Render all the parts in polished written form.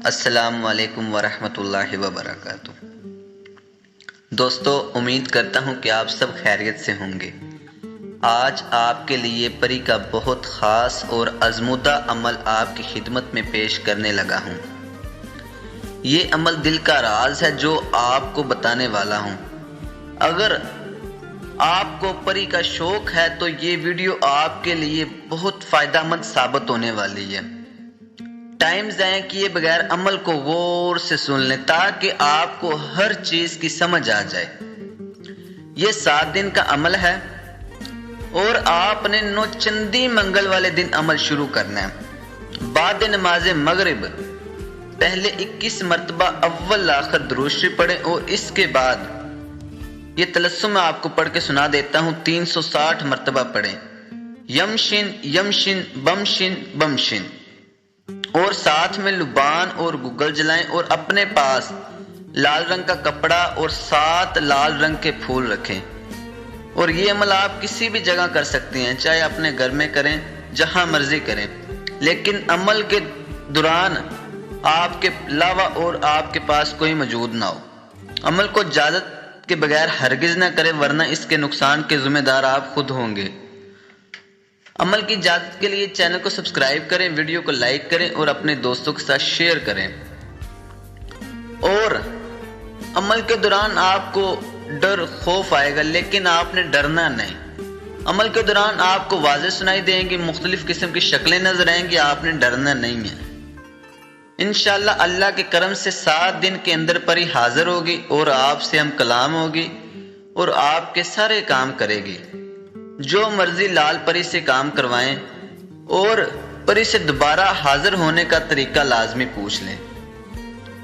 अस्सलामुअलैकुम वरहमतुल्लाहि वबरकातुहू। दोस्तों, उम्मीद करता हूँ कि आप सब खैरियत से होंगे। आज आपके लिए परी का बहुत ख़ास और आज़मूदा अमल आपकी खिदमत में पेश करने लगा हूँ। ये अमल दिल का राज है जो आपको बताने वाला हूँ। अगर आपको परी का शौक़ है तो ये वीडियो आपके लिए बहुत फ़ायदेमंद साबित होने वाली है। टाइम ज़ाया किए बगैर अमल को गौर से सुन लें ताकि आपको हर चीज़ की समझ आ जाए। ये 7 दिन का अमल है और आपने नौचंदी मंगल वाले दिन अमल शुरू करना है। बाद नमाज मगरिब पहले 21 मरतबा अव्वल आखिर दुरूद शरीफ पढ़ें और इसके बाद ये तलस्सुम मैं आपको पढ़ के सुना देता हूँ। 360 मरतबा पढ़ें, यमशिन यमशिन बमशिन बमशिन, और साथ में लुबान और गुग्गल जलाएं और अपने पास लाल रंग का कपड़ा और 7 लाल रंग के फूल रखें। और ये अमल आप किसी भी जगह कर सकते हैं, चाहे अपने घर में करें, जहां मर्जी करें, लेकिन अमल के दौरान आपके अलावा और आपके पास कोई मौजूद ना हो। अमल को इजाजत के बगैर हरगिज ना करें, वरना इसके नुकसान के जिम्मेदार आप खुद होंगे। अमल की इजाजत के लिए चैनल को सब्सक्राइब करें, वीडियो को लाइक करें और अपने दोस्तों के साथ शेयर करें। और अमल के दौरान आपको डर खौफ आएगा, लेकिन आपने डरना नहीं। अमल के दौरान आपको वाज़ेह सुनाई देंगी, मुख्तलिफ किस्म की शक्लें नजर आएंगी, आपने डरना नहीं है। इंशाअल्लाह अल्लाह के करम से 7 दिन के अंदर परी हाजिर होगी और आपसे हम कलाम होगी और आपके सारे काम करेगी। जो मर्जी लाल परी से काम करवाएं और परी से दोबारा हाजिर होने का तरीका लाजमी पूछ लें।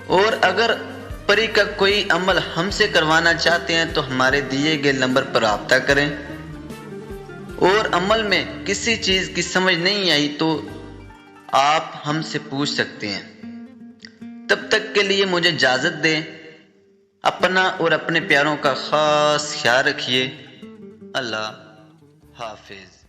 और अगर परी का कोई अमल हमसे करवाना चाहते हैं तो हमारे दिए गए नंबर पर राब्ता करें। और अमल में किसी चीज की समझ नहीं आई तो आप हमसे पूछ सकते हैं। तब तक के लिए मुझे इजाजत दें। अपना और अपने प्यारों का खास ख्याल रखिए। अल्लाह हाफिज।